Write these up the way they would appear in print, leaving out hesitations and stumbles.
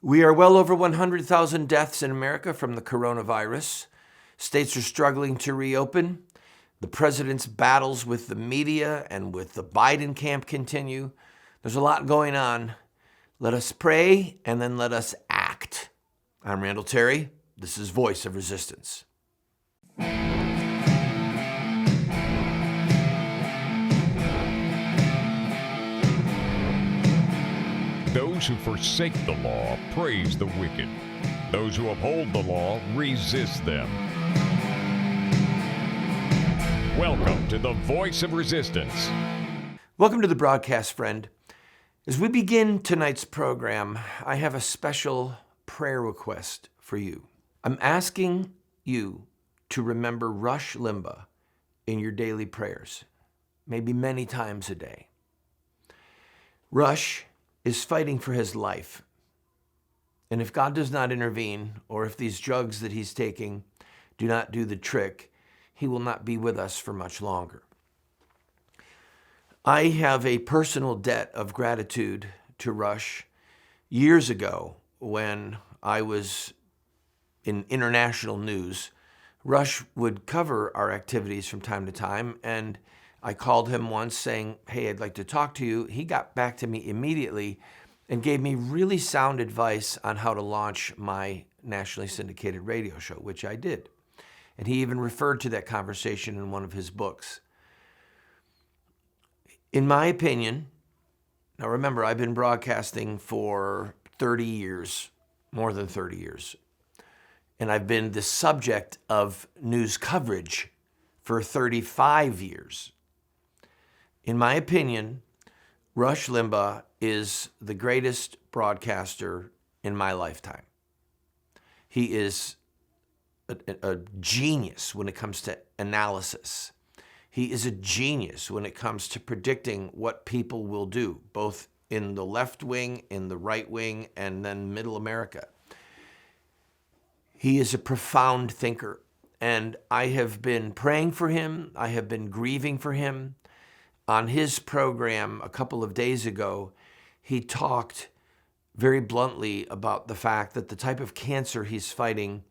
We are well over 100,000 deaths in America from the coronavirus. States are struggling to reopen. The president's battles with the media and with the Biden camp continue. There's a lot going on. Let us pray and then let us act. I'm Randall Terry. This is Voice of Resistance. Those who forsake the law praise the wicked. Those who uphold the law resist them. Welcome to the Voice of Resistance. Welcome to the broadcast, friend. As we begin tonight's program, I have a special prayer request for you. I'm asking you to remember Rush Limbaugh in your daily prayers, maybe many times a day. Rush is fighting for his life. And if God does not intervene, or if these drugs that he's taking do not do the trick, he will not be with us for much longer. I have a personal debt of gratitude to Rush. Years ago, when I was in international news, Rush would cover our activities from time to time, and I called him once saying, hey, I'd like to talk to you. He got back to me immediately and gave me really sound advice on how to launch my nationally syndicated radio show, which I did. And he even referred to that conversation in one of his books. In my opinion, now remember, I've been broadcasting for 30 years, more than 30 years. And I've been the subject of news coverage for 35 years. In my opinion, Rush Limbaugh is the greatest broadcaster in my lifetime. He is a genius when it comes to analysis. He is a genius when it comes to predicting what people will do, both in the left wing, in the right wing, and then middle America. He is a profound thinker, and I have been praying for him. I have been grieving for him. On his program a couple of days ago, he talked very bluntly about the fact that the type of cancer he's fighting,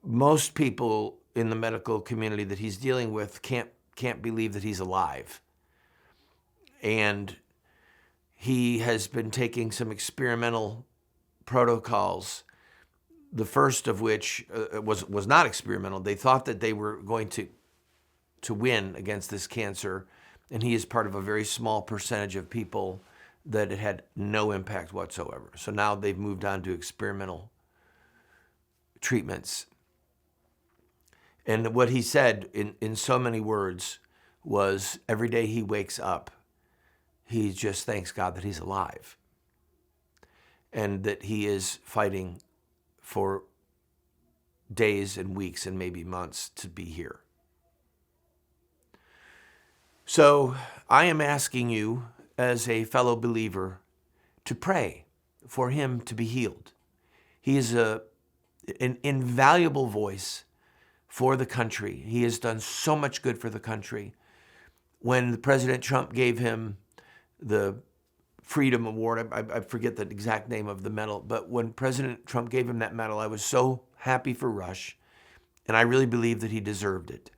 most people in the medical community that he's dealing with can't believe that he's alive. And he has been taking some experimental protocols, the first of which was not experimental. They thought that they were going to win against this cancer, and he is part of a very small percentage of people that it had no impact whatsoever. So now they've moved on to experimental treatments. And what he said in so many words was every day he wakes up, he just thanks God that he's alive and that he is fighting for days and weeks and maybe months to be here. So I am asking you as a fellow believer to pray for him to be healed. He is an invaluable voice for the country. He has done so much good for the country. When President Trump gave him the Freedom Award, I forget the exact name of the medal, but when President Trump gave him that medal, I was so happy for Rush, and I really believe that he deserved it.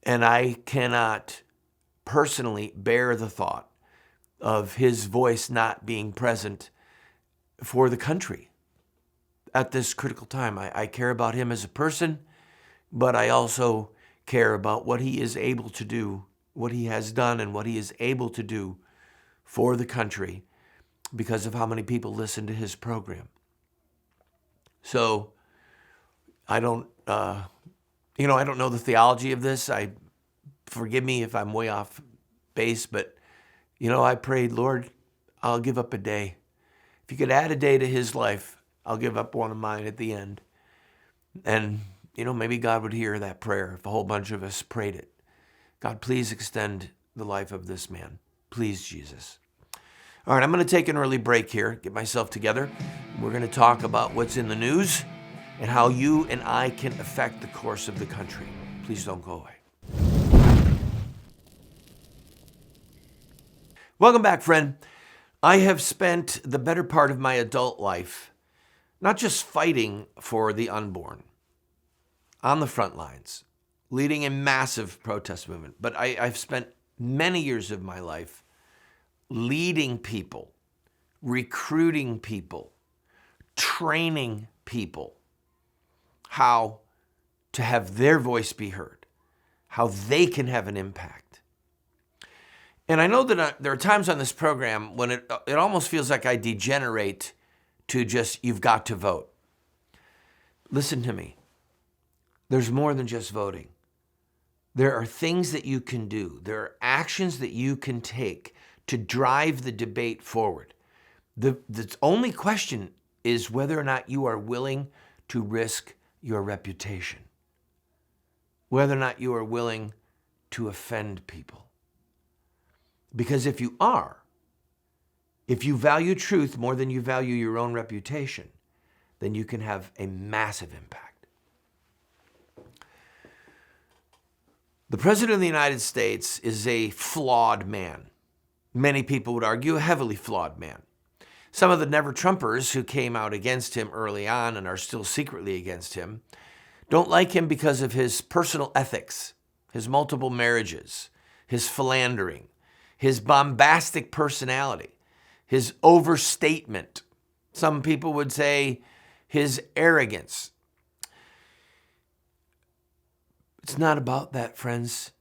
And I cannot personally bear the thought of his voice not being present for the country at this critical time. I care about him as a person, but I also care about what he is able to do, what he has done, and what he is able to do for the country because of how many people listen to his program. So I don't know the theology of this. Forgive me if I'm way off base, but, I prayed, Lord, I'll give up a day. If you could add a day to his life, I'll give up one of mine at the end. And, maybe God would hear that prayer if a whole bunch of us prayed it. God, please extend the life of this man. Please, Jesus. All right, I'm going to take an early break here, get myself together. We're going to talk about what's in the news and how you and I can affect the course of the country. Please don't go away. Welcome back, friend. I have spent the better part of my adult life not just fighting for the unborn on the front lines, leading a massive protest movement, but I've spent many years of my life leading people, recruiting people, training people how to have their voice be heard, how they can have an impact. And I know that there are times on this program when it almost feels like I degenerate to just, you've got to vote. Listen to me. There's more than just voting. There are things that you can do. There are actions that you can take to drive the debate forward. The only question is whether or not you are willing to risk your reputation, whether or not you are willing to offend people. Because if you are, if you value truth more than you value your own reputation, then you can have a massive impact. The President of the United States is a flawed man. Many people would argue a heavily flawed man. Some of the never-Trumpers who came out against him early on and are still secretly against him don't like him because of his personal ethics, his multiple marriages, his philandering, his bombastic personality, his overstatement. Some people would say his arrogance. It's not about that, friends.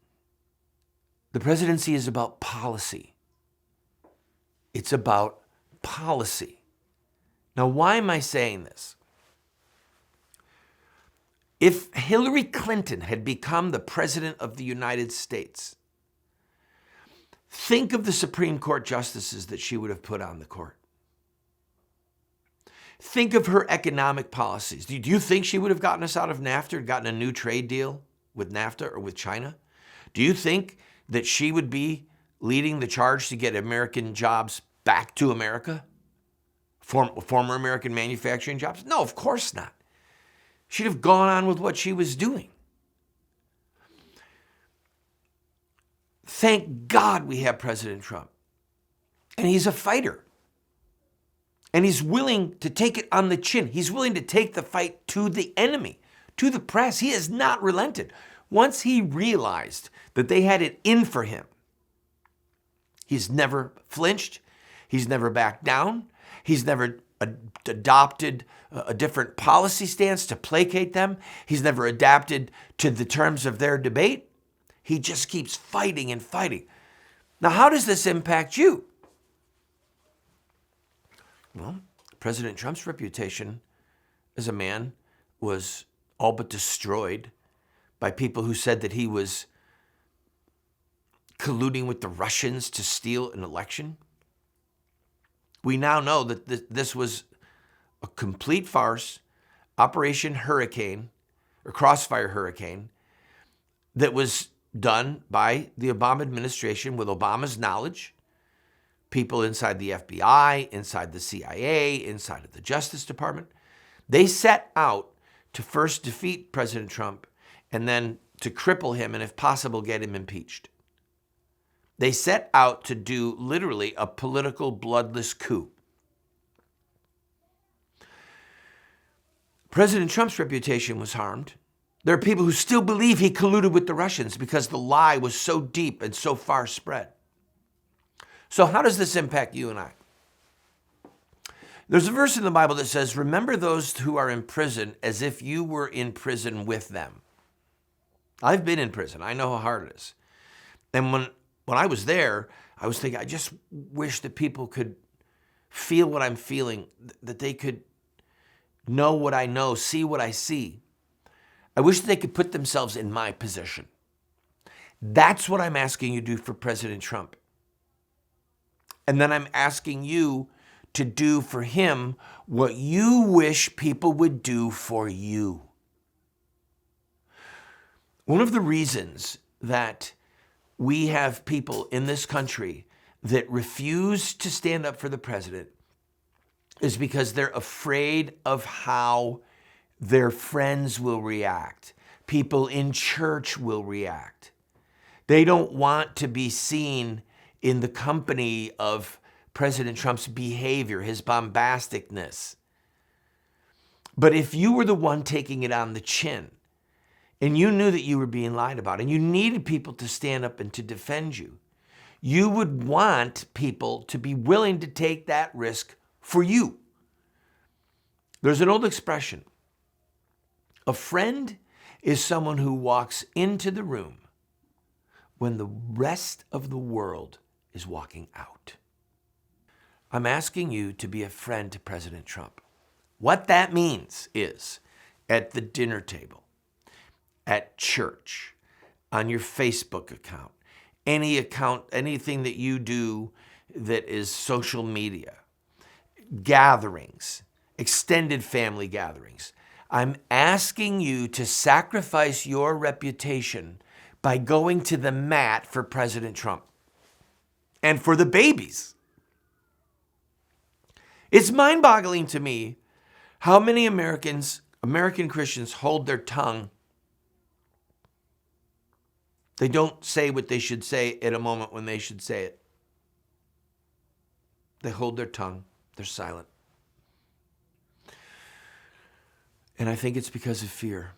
The presidency is about policy. It's about policy. Now, why am I saying this? If Hillary Clinton had become the president of the United States, think of the Supreme Court justices that she would have put on the court. Think of her economic policies. Do you think she would have gotten us out of NAFTA or gotten a new trade deal with NAFTA or with China? Do you think that she would be leading the charge to get American jobs back to America? Former American manufacturing jobs? No, of course not. She'd have gone on with what she was doing. Thank God we have President Trump. And he's a fighter. And he's willing to take it on the chin. He's willing to take the fight to the enemy, to the press. He has not relented. Once he realized that they had it in for him, he's never flinched. He's never backed down. He's never adopted a different policy stance to placate them. He's never adapted to the terms of their debate. He just keeps fighting and fighting. Now, how does this impact you? Well, President Trump's reputation as a man was all but destroyed by people who said that he was colluding with the Russians to steal an election. We now know that this was a complete farce, Operation Hurricane, or Crossfire Hurricane, that was done by the Obama administration with Obama's knowledge, people inside the FBI, inside the CIA, inside of the Justice Department. They set out to first defeat President Trump and then to cripple him and, if possible, get him impeached. They set out to do literally a political bloodless coup. President Trump's reputation was harmed. There are people who still believe he colluded with the Russians because the lie was so deep and so far spread. So how does this impact you and I? There's a verse in the Bible that says, remember those who are in prison as if you were in prison with them. I've been in prison. I know how hard it is. And when I was there, I was thinking, I just wish that people could feel what I'm feeling, that they could know what I know, see what I see. I wish they could put themselves in my position. That's what I'm asking you to do for President Trump. And then I'm asking you to do for him what you wish people would do for you. One of the reasons that we have people in this country that refuse to stand up for the president is because they're afraid of how their friends will react. People in church will react. They don't want to be seen in the company of President Trump's behavior, his bombasticness. But if you were the one taking it on the chin, and you knew that you were being lied about, and you needed people to stand up and to defend you, you would want people to be willing to take that risk for you. There's an old expression. A friend is someone who walks into the room when the rest of the world is walking out. I'm asking you to be a friend to President Trump. What that means is at the dinner table, at church, on your Facebook account, anything that you do that is social media, gatherings, extended family gatherings. I'm asking you to sacrifice your reputation by going to the mat for President Trump and for the babies. It's mind-boggling to me how many American Christians hold their tongue. They don't say what they should say at a moment when they should say it. They hold their tongue. They're silent. And I think it's because of fear.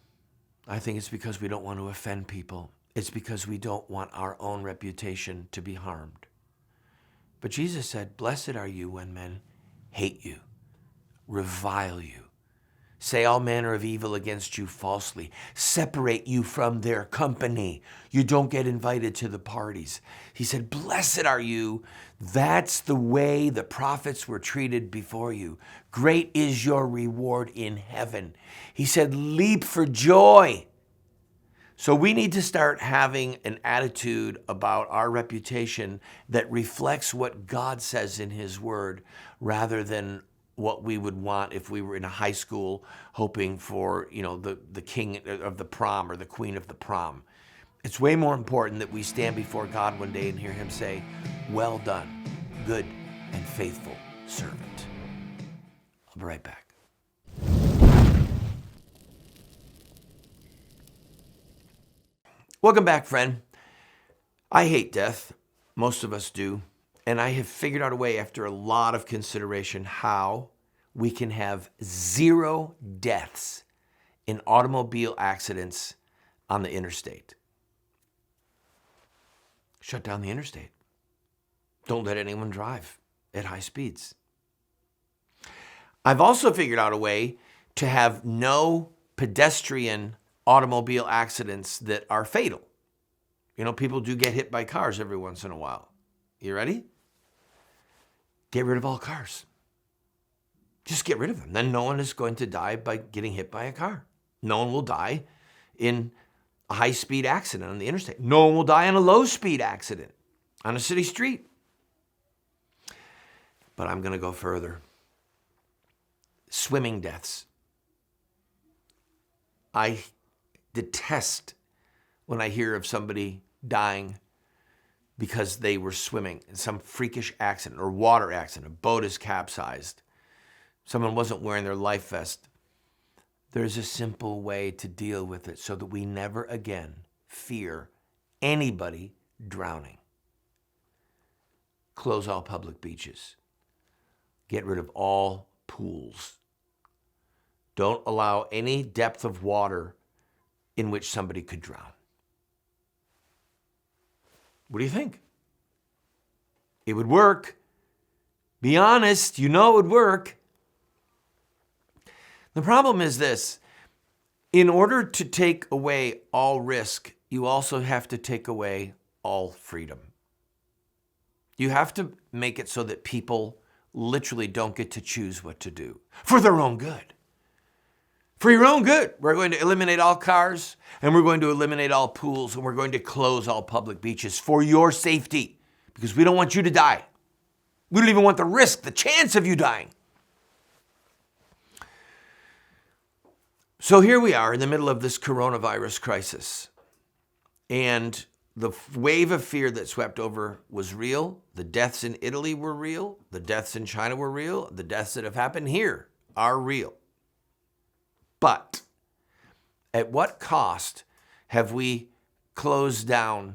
I think it's because we don't want to offend people. It's because we don't want our own reputation to be harmed. But Jesus said, "Blessed are you when men hate you, revile you, say all manner of evil against you falsely, separate you from their company. You don't get invited to the parties." He said, "Blessed are you. That's the way the prophets were treated before you. Great is your reward in heaven." He said, "Leap for joy." So we need to start having an attitude about our reputation that reflects what God says in his word, rather than what we would want if we were in a high school hoping for, the king of the prom or the queen of the prom. It's way more important that we stand before God one day and hear him say, "Well done, good and faithful servant." I'll be right back. Welcome back, friend. I hate death. Most of us do. And I have figured out a way, after a lot of consideration, how we can have 0 deaths in automobile accidents on the interstate. Shut down the interstate. Don't let anyone drive at high speeds. I've also figured out a way to have no pedestrian automobile accidents that are fatal. People do get hit by cars every once in a while. You ready? Get rid of all cars. Just get rid of them. Then no one is going to die by getting hit by a car. No one will die in a high-speed accident on the interstate. No one will die in a low-speed accident on a city street. But I'm going to go further. Swimming deaths. I detest when I hear of somebody dying because they were swimming in some freakish accident or water accident. A boat is capsized. Someone wasn't wearing their life vest. There's a simple way to deal with it so that we never again fear anybody drowning. Close all public beaches. Get rid of all pools. Don't allow any depth of water in which somebody could drown. What do you think? It would work. Be honest, it would work. The problem is this. In order to take away all risk, you also have to take away all freedom. You have to make it so that people literally don't get to choose what to do for their own good. For your own good. We're going to eliminate all cars, and we're going to eliminate all pools, and we're going to close all public beaches for your safety, because we don't want you to die. We don't even want the risk, the chance of you dying. So here we are in the middle of this coronavirus crisis, and the wave of fear that swept over was real. The deaths in Italy were real. The deaths in China were real. The deaths that have happened here are real. But at what cost have we closed down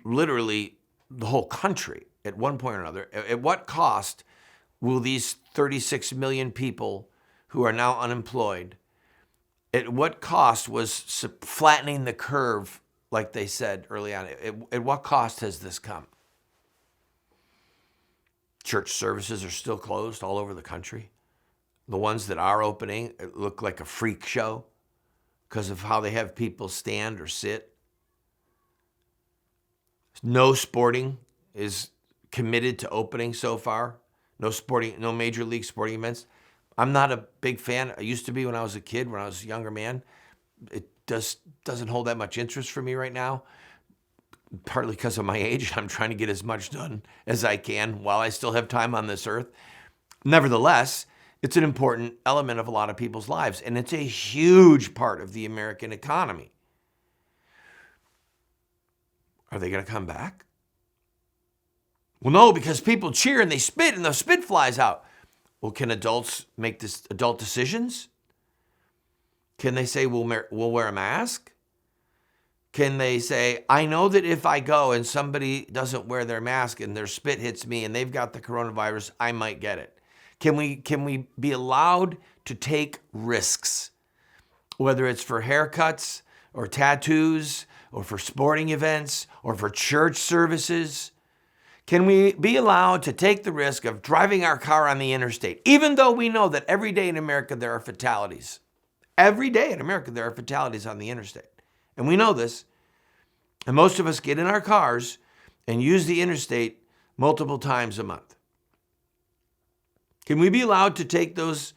literally the whole country? at one point or another, at what cost will these 36 million people who are now unemployed, at what cost was flattening the curve, like they said early on, at what cost has this come? Church services are still closed all over the country. The ones that are opening look like a freak show because of how they have people stand or sit. No sporting is committed to opening so far. No major league sporting events. I'm not a big fan. I used to be when I was a kid, when I was a younger man. It doesn't hold that much interest for me right now, partly because of my age. I'm trying to get as much done as I can while I still have time on this earth. Nevertheless, it's an important element of a lot of people's lives, and it's a huge part of the American economy. Are they going to come back? Well, no, because people cheer and they spit and the spit flies out. Well, can adults make adult decisions? Can they say we'll wear a mask? Can they say, I know that if I go and somebody doesn't wear their mask and their spit hits me and they've got the coronavirus, I might get it? Can we be allowed to take risks, whether it's for haircuts or tattoos or for sporting events or for church services? Can we be allowed to take the risk of driving our car on the interstate, even though we know that every day in America there are fatalities? Every day in America there are fatalities on the interstate. And we know this. And most of us get in our cars and use the interstate multiple times a month. Can we be allowed to take those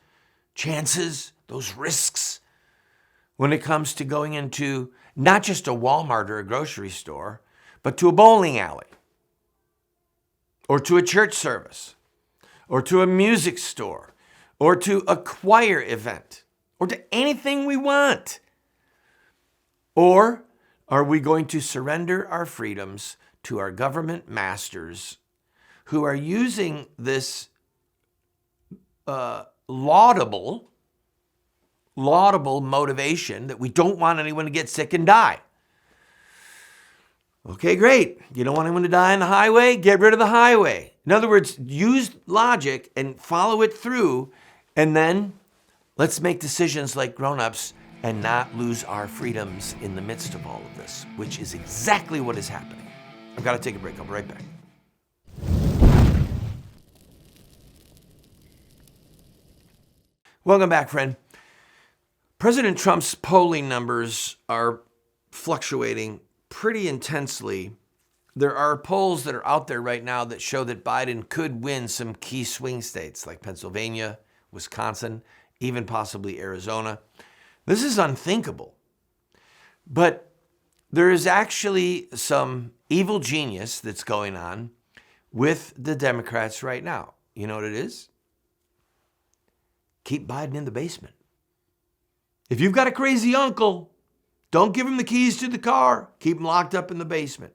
chances, those risks, when it comes to going into not just a Walmart or a grocery store, but to a bowling alley, or to a church service, or to a music store, or to a choir event, or to anything we want? Or are we going to surrender our freedoms to our government masters who are using this laudable motivation that we don't want anyone to get sick and die? Okay, great. You don't want anyone to die on the highway? Get rid of the highway. In other words, use logic and follow it through, and then let's make decisions like grown-ups and not lose our freedoms in the midst of all of this, which is exactly what is happening. I've got to take a break. I'll be right back. Welcome back, friend. President Trump's polling numbers are fluctuating pretty intensely. There are polls that are out there right now that show that Biden could win some key swing states like Pennsylvania, Wisconsin, even possibly Arizona. This is unthinkable. But there is actually some evil genius that's going on with the Democrats right now. You know what it is? Keep Biden in the basement. If you've got a crazy uncle, don't give him the keys to the car. Keep him locked up in the basement.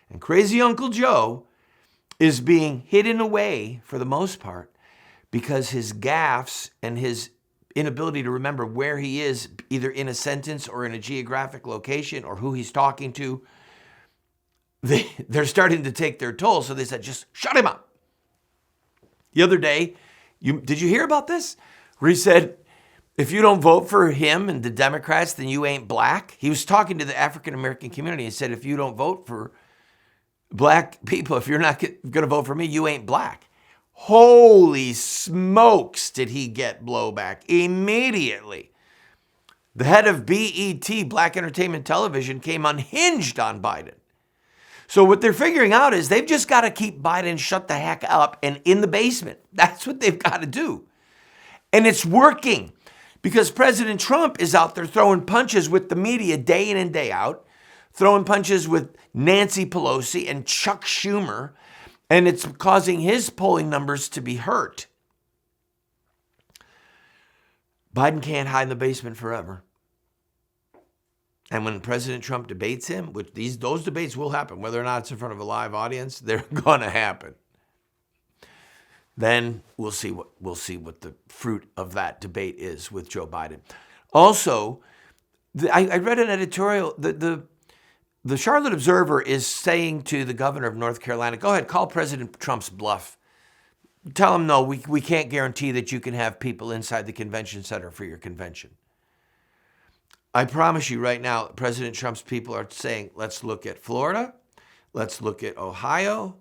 And crazy Uncle Joe is being hidden away for the most part because his gaffes and his inability to remember where he is, either in a sentence or in a geographic location or who he's talking to, they're starting to take their toll. So they said, just shut him up. The other day, did you hear about this? Where he said, if you don't vote for him and the Democrats, then you ain't black. He was talking to the African-American community and said, if you don't vote for black people, if you're not going to vote for me, you ain't black. Holy smokes, did he get blowback immediately. The head of BET, Black Entertainment Television, came unhinged on Biden. So what they're figuring out is they've just got to keep Biden shut the heck up and in the basement. That's what they've got to do. And it's working because President Trump is out there throwing punches with the media day in and day out, throwing punches with Nancy Pelosi and Chuck Schumer, and it's causing his polling numbers to be hurt. Biden can't hide in the basement forever. And when President Trump debates him, which those debates will happen, whether or not it's in front of a live audience, they're going to happen. Then we'll see what the fruit of that debate is with Joe Biden. Also, I read an editorial. The Charlotte Observer is saying to the governor of North Carolina, go ahead, call President Trump's bluff. Tell him, no, we can't guarantee that you can have people inside the convention center for your convention. I promise you right now, President Trump's people are saying, let's look at Florida, let's look at Ohio,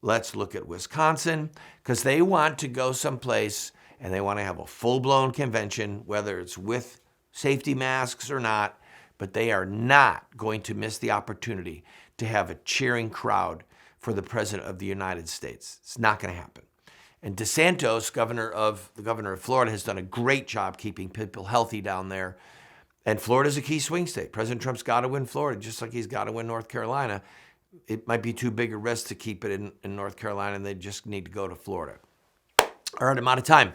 let's look at Wisconsin, because they want to go someplace and they want to have a full-blown convention, whether it's with safety masks or not, but they are not going to miss the opportunity to have a cheering crowd for the President of the United States. It's not going to happen. And DeSantis, the governor of Florida, has done a great job keeping people healthy down there. And Florida's a key swing state. President Trump's got to win Florida, just like he's got to win North Carolina. It might be too big a risk to keep it in North Carolina, and they just need to go to Florida. All right, I'm out of time.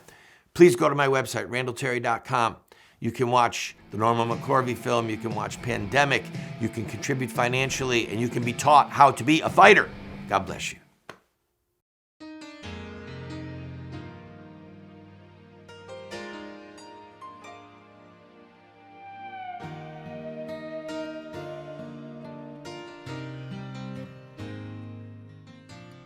Please go to my website, randallterry.com. You can watch the Norman McCorvey film. You can watch Pandemic. You can contribute financially, and you can be taught how to be a fighter. God bless you.